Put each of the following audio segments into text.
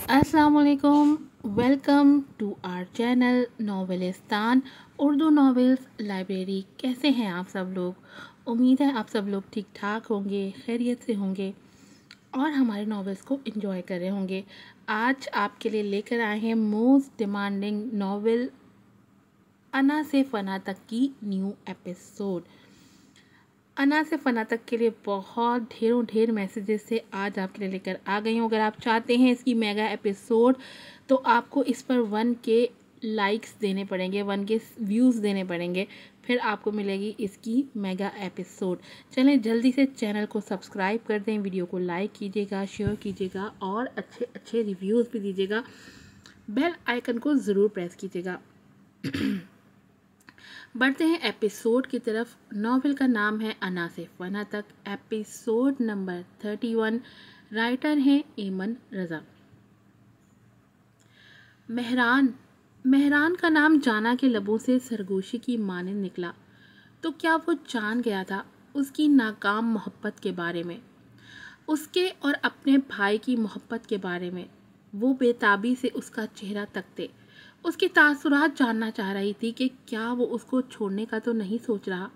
अस्सलाम वालेकुम। Welcome to our channel Novelistan Urdu novels library. कैसे हैं आप सब लोग? उम्मीद है आप सब लोग ठीक ठाक होंगे, खैरियत से होंगे और हमारे नॉवेल्स को एंजॉय कर रहे होंगे। आज आपके लिए लेकर आए हैं मोस्ट डिमांडिंग नॉवेल अना से फना तक की न्यू एपिसोड। अना से फना तक के लिए बहुत ढेर मैसेजेस से आज आपके लिए लेकर आ गई हूँ। अगर आप चाहते हैं इसकी मेगा एपिसोड तो आपको इस पर 1 के लाइक्स देने पड़ेंगे, 1 के व्यूज़ देने पड़ेंगे, फिर आपको मिलेगी इसकी मेगा एपिसोड। चलें जल्दी से चैनल को सब्सक्राइब कर दें, वीडियो को लाइक कीजिएगा, शेयर कीजिएगा और अच्छे रिव्यूज़ भी दीजिएगा। बेल आइकन को ज़रूर प्रेस कीजिएगा। बढ़ते हैं एपिसोड की तरफ। नॉवेल का नाम है अना से फना तक, एपिसोड नंबर 31। राइटर हैं एमन रज़ा। मेहरान का नाम जाना के लबों से सरगोशी की मानिंद निकला। तो क्या वो जान गया था उसकी नाकाम मोहब्बत के बारे में, उसके और अपने भाई की मोहब्बत के बारे में? वो बेताबी से उसका चेहरा तकते उसके तासुरात जानना चाह रही थी कि क्या वो उसको छोड़ने का तो नहीं सोच रहा।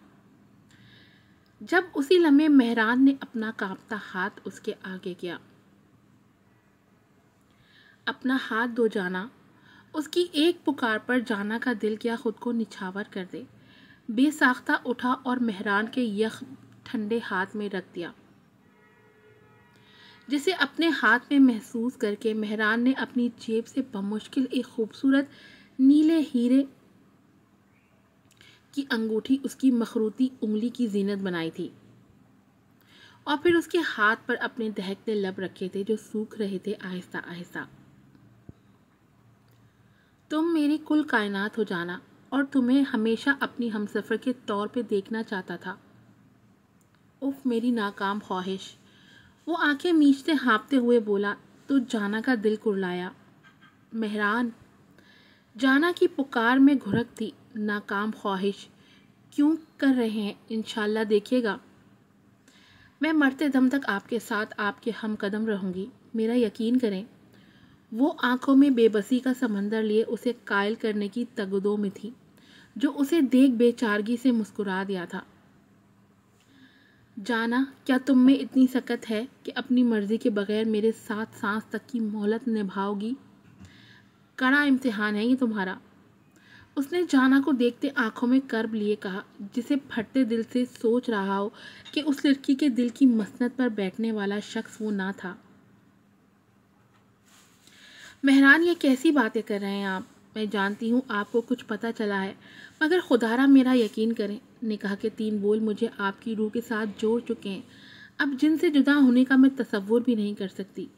जब उसी लम्हे मेहरान ने अपना कांपता हाथ उसके आगे किया। अपना हाथ दो जाना। उसकी एक पुकार पर जाना का दिल किया खुद को निछावर कर दे। बेसाख्ता उठा और मेहरान के यख ठंडे हाथ में रख दिया, जिसे अपने हाथ में महसूस करके मेहरान ने अपनी जेब से बमुश्किल एक खूबसूरत नीले हीरे की अंगूठी उसकी मखरूती उंगली की जीनत बनाई थी और फिर उसके हाथ पर अपने दहकते लब रखे थे जो सूख रहे थे आहिस्ता आहिस्ता। तुम मेरी कुल कायनात हो जाना और तुम्हें हमेशा अपनी हमसफर के तौर पे देखना चाहता था। उफ मेरी नाकाम ख्वाहिश। वो आंखें मीचते हाँफते हुए बोला तो जाना का दिल कुरलाया। मेहरान। जाना की पुकार में घुरक थी। नाकाम ख्वाहिश क्यों कर रहे हैं? इंशाल्लाह देखिएगा, मैं मरते दम तक आपके साथ आपके हम कदम रहूँगी, मेरा यकीन करें। वो आंखों में बेबसी का समंदर लिए उसे कायल करने की तगदो में थी, जो उसे देख बेचारगी से मुस्कुरा दिया था। जाना, क्या तुम में इतनी सकत है कि अपनी मर्जी के बगैर मेरे साथ सांस तक की मोहलत निभाओगी? कड़ा इम्तिहान है ये तुम्हारा। उसने जाना को देखते आंखों में कर्ब लिए कहा, जिसे फटते दिल से सोच रहा हो कि उस लड़की के दिल की मसनद पर बैठने वाला शख्स वो ना था। मेहरान, ये कैसी बातें कर रहे हैं आप? मैं जानती हूँ आपको कुछ पता चला है, मगर खुदारा मेरा यकीन करें। निकाह के 3 बोल मुझे आपकी रूह के साथ जोड़ चुके हैं। अब जिनसे जुदा होने का मैं तसव्वुर भी नहीं कर सकती।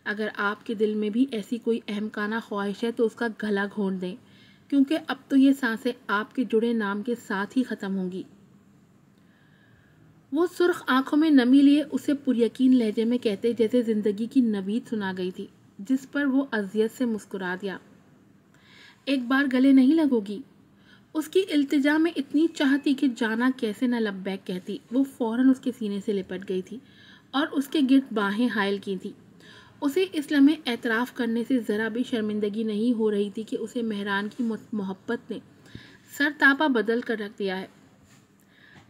अगर आपके दिल में भी ऐसी कोई अहमकाना ख्वाहिश है तो उसका गला घोंट दें, क्योंकि अब तो ये सांसें आपके जुड़े नाम के साथ ही ख़त्म होंगी। वो सुर्ख आंखों में नमी लिए उसे पुरयकीन लहजे में कहते जैसे ज़िंदगी की नवीद सुना गई थी, जिस पर वो अज़ियत से मुस्कुरा दिया। एक बार गले नहीं लगोगी? उसकी इल्तिजा में इतनी चाह थी कि जाना कैसे न लब्बैक कहती। वो फ़ौरन उसके सीने से लिपट गई थी और उसके गिर्द बाहें हायल की थी। उसे इस लम्हे एतराफ़ करने से ज़रा भी शर्मिंदगी नहीं हो रही थी कि उसे मेहरान की मोहब्बत ने सरतापा बदल कर रख दिया है।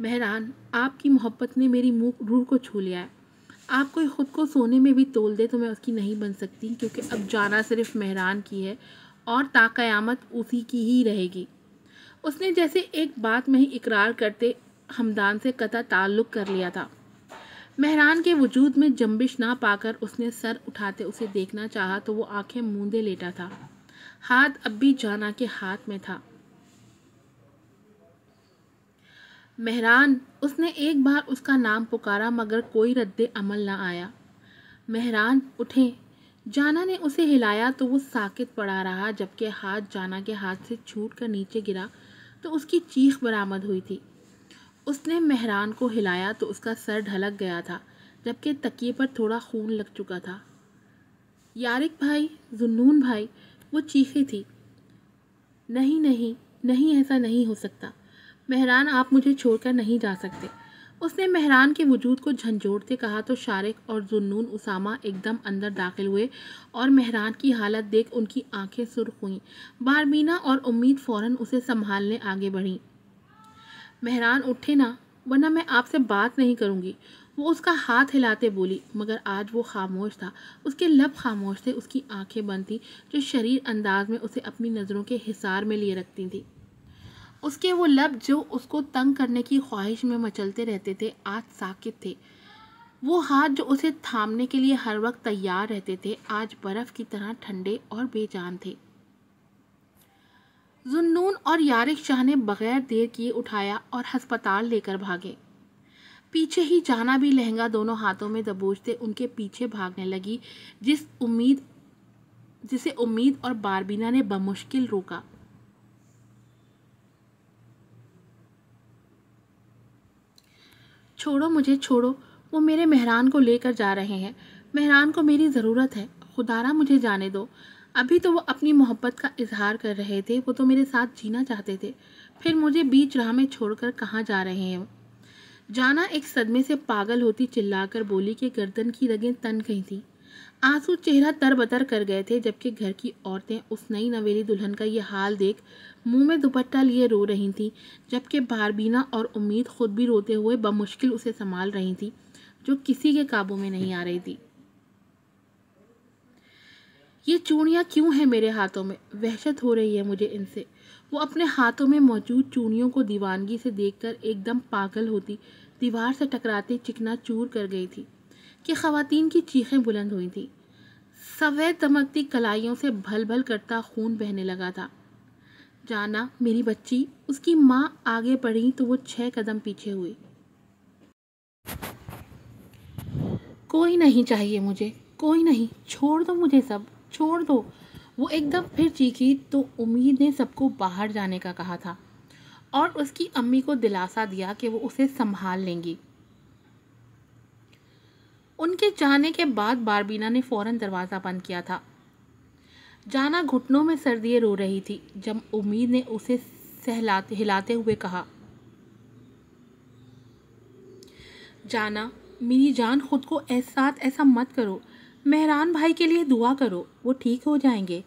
मेहरान, आपकी मोहब्बत ने मेरी रूह को छू लिया है। आप कोई ख़ुद को सोने में भी तोल दे तो मैं उसकी नहीं बन सकती, क्योंकि अब जाना सिर्फ मेहरान की है और ताक़यामत उसी की ही रहेगी। उसने जैसे एक बात में ही इकरार करते हमदान से कता ताल्लुक़ कर लिया था। मेहरान के वजूद में जंबिश ना पाकर उसने सर उठाते उसे देखना चाहा तो वो आंखें मूंदे लेटा था। हाथ अब भी जाना के हाथ में था। मेहरान, उसने एक बार उसका नाम पुकारा मगर कोई रद्दे अमल ना आया। मेहरान उठें। जाना ने उसे हिलाया तो वो साकित पड़ा रहा, जबकि हाथ जाना के हाथ से छूट कर नीचे गिरा तो उसकी चीख बरामद हुई थी। उसने मेहरान को हिलाया तो उसका सर ढलक गया था, जबकि तकिए पर थोड़ा खून लग चुका था। यारिक भाई, जुन्नून भाई, वो चीखी थी। नहीं नहीं नहीं, ऐसा नहीं हो सकता। मेहरान, आप मुझे छोड़कर नहीं जा सकते। اس نے مہران کے وجود کو جھنجھوڑتے کہا تو شارق اور ذوالنون اسامہ ایک دم اندر داخل ہوئے اور مہران کی حالت دیکھ ان کی آنکھیں سرخ ہوئیں۔ باربینا اور امید فوراً اسے سنبھالنے آگے بڑھیں۔ مہران اٹھے نا، ورنہ میں آپ سے بات نہیں کروں گی، وہ اس کا ہاتھ ہلاتے بولی، مگر آج وہ خاموش تھا۔ اس کے لب خاموش تھے، اس کی آنکھیں بند تھیں جو شریر انداز میں اسے اپنی نظروں کے حصار میں لیے رکھتی تھیں۔ اس کے وہ لب جو اس کو تنگ کرنے کی خواہش میں مچلتے رہتے تھے آج ساکت تھے۔ وہ ہاتھ جو اسے تھامنے کے لیے ہر وقت تیار رہتے تھے آج برف کی طرح ٹھنڈے اور بے جان تھے۔ ذوالنون اور یارق شاہ نے بغیر دیر کیے اٹھایا اور ہسپتال لے کر بھاگے۔ پیچھے ہی جانا بھی لہنگا دونوں ہاتھوں میں دبوچتے ان کے پیچھے بھاگنے لگی، جسے امید اور باربینا نے بمشکل روکا۔ چھوڑو مجھے، چھوڑو، وہ میرے مہران کو لے کر جا رہے ہیں، مہران کو میری ضرورت ہے، خدارا مجھے جانے دو۔ ابھی تو وہ اپنی محبت کا اظہار کر رہے تھے، وہ تو میرے ساتھ جینا چاہتے تھے، پھر مجھے بیچ راہ میں چھوڑ کر کہاں جا رہے ہیں؟ جانا ایک صدمے سے پاگل ہوتی چلا کر بولی کہ گردن کی رگیں تن گئی تھیں، آنسو چہرہ تر بتر کر گئے تھے، جبکہ گھر کی عورتیں اس نئی نویلی دلہن کا یہ حال دیکھ منہ میں دوپٹہ لیے رو رہی تھیں، جبکہ باربینا اور امید خود بھی روتے ہوئے بمشکل اسے سنبھال رہی تھیں، جو کسی کے قابو میں نہیں آ رہی تھی۔ یہ چوڑیاں کیوں ہیں میرے ہاتھوں میں؟ وحشت ہو رہی ہے مجھے ان سے۔ وہ اپنے ہاتھوں میں موجود چوڑیوں کو دیوانگی سے دیکھ کر ایک دم پاگل ہوتی دیوار سے ٹکراتے چکنا چور کر گئی تھی کہ خواتین کی چیخیں بلند ہوئی تھیں۔ سفید دمکتی کلائیوں سے بھل بھل کرتا خون بہنے لگا تھا۔ جانا میری بچی، اس کی ماں آگے بڑھی تو وہ 6 قدم پیچھے ہوئی۔ کوئی نہیں چاہیے مجھے، کوئی نہیں، چھوڑ دو مجھے، سب چھوڑ دو۔ وہ ایک دم پھر چیخی تو امید نے سب کو باہر جانے کا کہا تھا اور اس کی امی کو دلاسا دیا کہ وہ اسے سنبھال لیں گی۔ ان کے جانے کے بعد باربینا نے فوراً دروازہ بند کیا تھا۔ جانا گھٹنوں میں سر دیے رو رہی تھی جب امید نے اسے ہلاتے ہوئے کہا، جانا میری جان، خود کو ساتھ ایسا مت کرو، مہران بھائی کے لیے دعا کرو، وہ ٹھیک ہو جائیں گے۔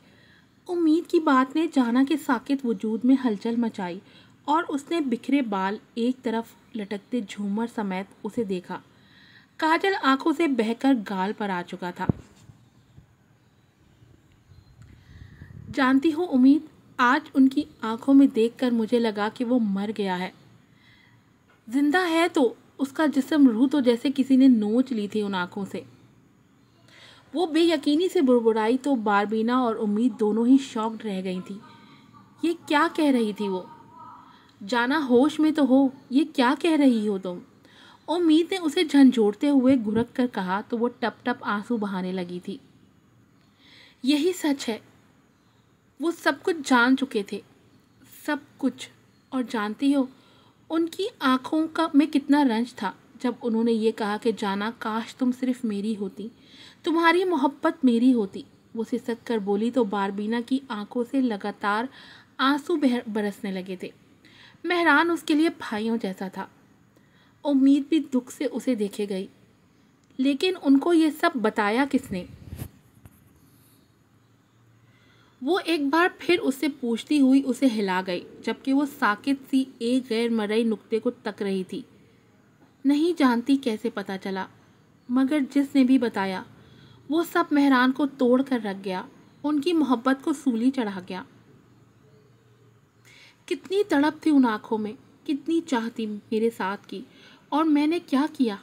امید کی بات نے جانا کے ساکت وجود میں ہلچل مچائی اور اس نے بکھرے بال ایک طرف لٹکتے جھومر سمیت اسے دیکھا۔ کاجل آنکھوں سے بہہ کر گال پر آ چکا تھا۔ جانتی ہو امید، آج ان کی آنکھوں میں دیکھ کر مجھے لگا کہ وہ مر گیا ہے۔ زندہ ہے تو اس کا جسم، روح تو جیسے کسی نے نوچ لی تھی ان آنکھوں سے۔ وہ بے یقینی سے بڑبڑائی تو باربینا اور امید دونوں ہی شاکڈ رہ گئی تھی۔ یہ کیا کہہ رہی تھی وہ؟ جانا ہوش میں تو ہو، یہ کیا کہہ رہی ہو تم؟ امید نے اسے جھنجھوڑتے ہوئے گھرک کر کہا تو وہ ٹپ ٹپ آنسو بہانے لگی تھی۔ یہی سچ ہے، وہ سب کچھ جان چکے تھے، سب کچھ۔ اور جانتی ہو ان کی آنکھوں میں کتنا رنج تھا جب انہوں نے یہ کہا کہ جانا کاش تم صرف میری ہوتی، تمہاری محبت میری ہوتی۔ وہ سسک کر بولی تو باربینا کی آنکھوں سے لگاتار آنسو برسنے لگے تھے۔ مہران اس کے لیے بھائیوں جیسا تھا۔ امید بھی دکھ سے اسے دیکھے گئی، لیکن ان کو یہ سب بتایا کس نے؟ وہ ایک بار پھر اس سے پوچھتی ہوئی اسے ہلا گئی، جبکہ وہ ساکت سی ایک غیر مرئی نقطے کو تک رہی تھی۔ نہیں جانتی کیسے پتا چلا، مگر جس نے بھی بتایا وہ سب مہران کو توڑ کر رکھ گیا، ان کی محبت کو سولی چڑھا گیا۔ کتنی تڑپ تھی ان آنکھوں میں، کتنی چاہ تھی میرے ساتھ کی، اور میں نے کیا کیا؟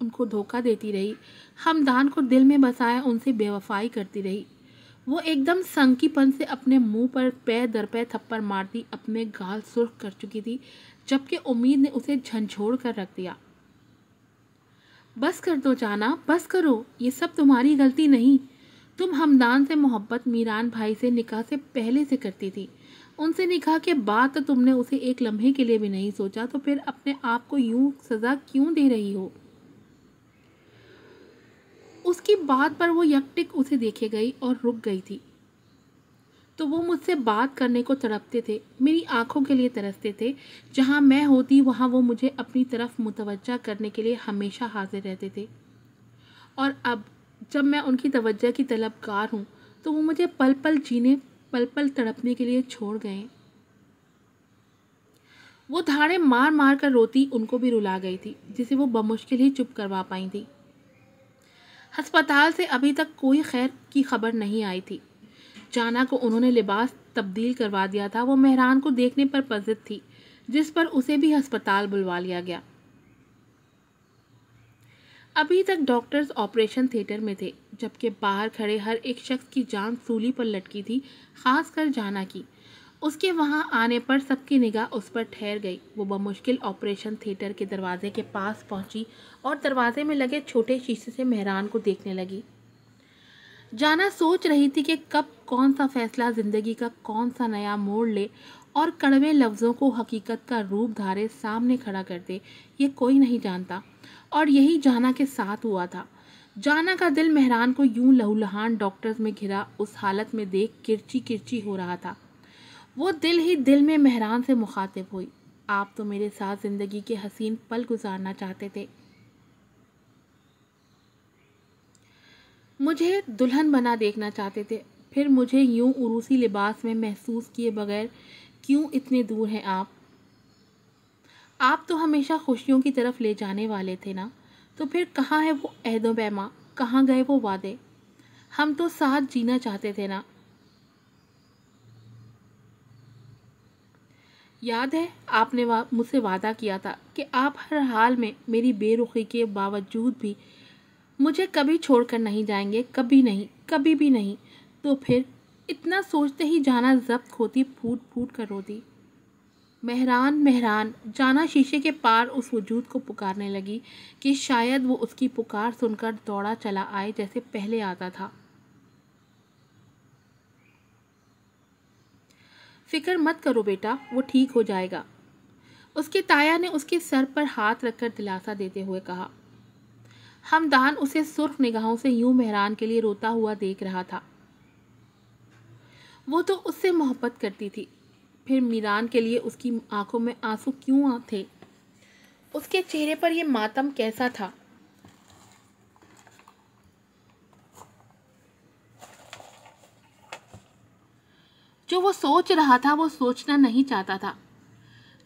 ان کو دھوکہ دیتی رہی، ہمدان کو دل میں بسایا ان سے بے وفائی کرتی رہی۔ وہ ایک دم سنکی پن سے اپنے منہ پر پے در پے تھپڑ مارتی اپنے گال سرخ کر چکی تھی، جبکہ امید نے اسے جھنجھوڑ کر رکھ دیا۔ بس کر دو جانا، بس کرو، یہ سب تمہاری غلطی نہیں۔ تم ہمدان سے محبت میران بھائی سے نکاح سے پہلے سے کرتی تھی، ان سے نکاح کے بعد تو تم نے اسے ایک لمحے کے لیے بھی نہیں سوچا، تو پھر اپنے آپ کو یوں سزا کیوں دے رہی ہو؟ اس کی بات پر وہ یک ٹک اسے دیکھے گئی اور رک گئی تھی۔ तो वो मुझसे बात करने को तड़पते थे, मेरी आंखों के लिए तरसते थे। जहाँ मैं होती वहाँ वो मुझे अपनी तरफ मुतवज्जा करने के लिए हमेशा हाजिर रहते थे। और अब जब मैं उनकी तवज्जो की तलबगार हूँ तो वो मुझे पल पल जीने, पल पल तड़पने के लिए छोड़ गए। वो धाड़े मार मार कर रोती उनको भी रुला गई थी, जिसे वो बमुश्किल ही चुप करवा पाई थी। अस्पताल से अभी तक कोई खैर की खबर नहीं आई थी। जाना को उन्होंने लिबास तब्दील करवा दिया था। वो मेहरान को देखने पर पजित थी, जिस पर उसे भी अस्पताल बुलवा लिया गया। अभी तक डॉक्टर्स ऑपरेशन थिएटर में थे, जबकि बाहर खड़े हर एक शख्स की जान सूली पर लटकी थी, खासकर जाना की। उसके वहां आने पर सबकी निगाह उस पर ठहर गई। वो बमुश्किल ऑपरेशन थिएटर के दरवाजे के पास पहुंची और दरवाजे में लगे छोटे शीशे से मेहरान को देखने लगी। जाना सोच रही थी कि कब कौन सा फैसला जिंदगी का कौन सा नया मोड़ ले और कड़वे लफ्ज़ों को हकीकत का रूप धारे सामने खड़ा कर दे, ये कोई नहीं जानता। और यही जाना के साथ हुआ था। जाना का दिल मेहरान को यूं लहूलुहान डॉक्टर्स में घिरा उस हालत में देख किरची किरची हो रहा था। वो दिल ही दिल में मेहरान से मुखातिब हुई। आप तो मेरे साथ ज़िंदगी के हसीन पल गुजारना चाहते थे, मुझे दुल्हन बना देखना चाहते थे, फिर मुझे यूं उरूसी लिबास में महसूस किए बगैर क्यों इतने दूर हैं आप तो हमेशा खुशियों की तरफ ले जाने वाले थे ना। तो फिर कहाँ है वो अहदो पैमा, कहाँ गए वो वादे? हम तो साथ जीना चाहते थे ना। याद है आपने मुझसे वादा किया था कि आप हर हाल में मेरी बेरुखी के बावजूद भी मुझे कभी छोड़कर नहीं जाएंगे, कभी नहीं, कभी भी नहीं। तो फिर इतना सोचते ही जाना जब्त होती, फूट फूट कर रोती। मेहरान मेहरान, जाना शीशे के पार उस वजूद को पुकारने लगी कि शायद वो उसकी पुकार सुनकर दौड़ा चला आए जैसे पहले आता था। फिक्र मत करो बेटा, वो ठीक हो जाएगा, उसके ताया ने उसके सर पर हाथ रखकर दिलासा देते हुए कहा। हमदान उसे सुर्ख निगाहों से यूं मेहरान के लिए रोता हुआ देख रहा था। वो तो उससे मोहब्बत करती थी, फिर मीरान के लिए उसकी आंखों में आंसू क्यों थे? उसके चेहरे पर यह मातम कैसा था? जो वो सोच रहा था वो सोचना नहीं चाहता था।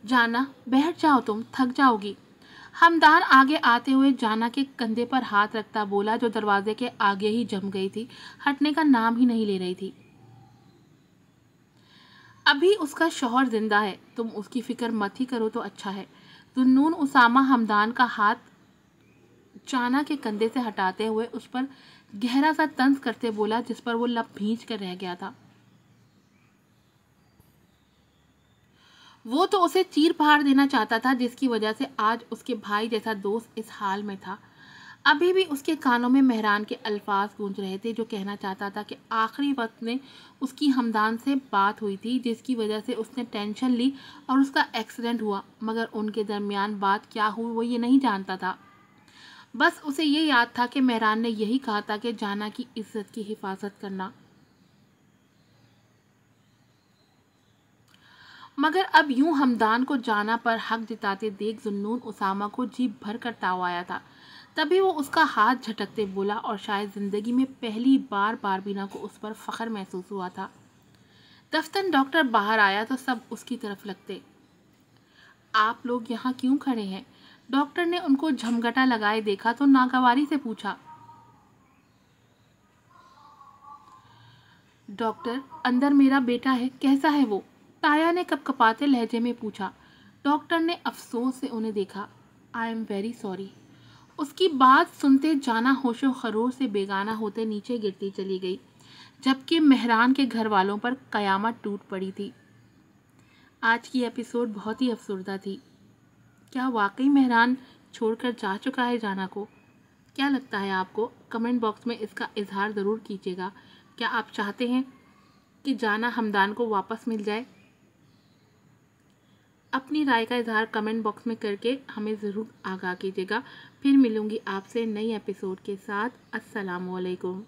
जाना, बैठ जाओ, तुम थक जाओगी। हमदान आगे आते हुए जाना के कंधे पर हाथ रखता बोला, जो दरवाजे के आगे ही जम गई थी, हटने का नाम ही नहीं ले रही थी। अभी उसका शौहर जिंदा है, तुम उसकी फिक्र मत ही करो तो अच्छा है। जुन्नून उसामा हमदान का हाथ जाना के कंधे से हटाते हुए उस पर गहरा सा तंज करते बोला, जिस पर वो लब भींच कर रह गया था। वो तो उसे चीर फाड़ देना चाहता था, जिसकी वजह से आज उसके भाई जैसा दोस्त इस हाल में था। अभी भी उसके कानों में मेहरान के अल्फाज गूंज रहे थे, जो कहना चाहता था कि आखिरी वक्त में उसकी हमदान से बात हुई थी, जिसकी वजह से उसने टेंशन ली और उसका एक्सीडेंट हुआ। मगर उनके दरमियान बात क्या हुई वो ये नहीं जानता था। बस उसे ये याद था कि मेहरान ने यही कहा था कि जाना की इज्जत की हिफाजत करना। मगर अब यूं हमदान को जाना पर हक जताते देख जुन्नून उसामा को जी भर कर ताव आया था। तभी वो उसका हाथ झटकते बोला, और शायद जिंदगी में पहली बार बारबीना को उस पर फख्र महसूस हुआ था। दफ्तर डॉक्टर बाहर आया तो सब उसकी तरफ लगते। आप लोग यहाँ क्यों खड़े हैं? डॉक्टर ने उनको झमघटा लगाए देखा तो नागवारी से पूछा। डॉक्टर, अंदर मेरा बेटा है, कैसा है वो? ताया ने कपकपाते लहजे में पूछा। डॉक्टर ने अफसोस से उन्हें देखा। I am very sorry. उसकी बात सुनते जाना होशो खरोश से बेगाना होते नीचे गिरती चली गई, जबकि मेहरान के घर वालों पर कयामत टूट पड़ी थी। आज की एपिसोड बहुत ही अफसरदा थी। क्या वाकई मेहरान छोड़कर जा चुका है जाना को? क्या लगता है आपको? कमेंट बॉक्स में इसका इजहार ज़रूर कीजिएगा। क्या आप चाहते हैं कि जाना हमदान को वापस मिल जाए? अपनी राय का इजहार कमेंट बॉक्स में करके हमें ज़रूर आगाह कीजिएगा। फिर मिलूंगी आपसे नई एपिसोड के साथ। अस्सलामु अलैकुम।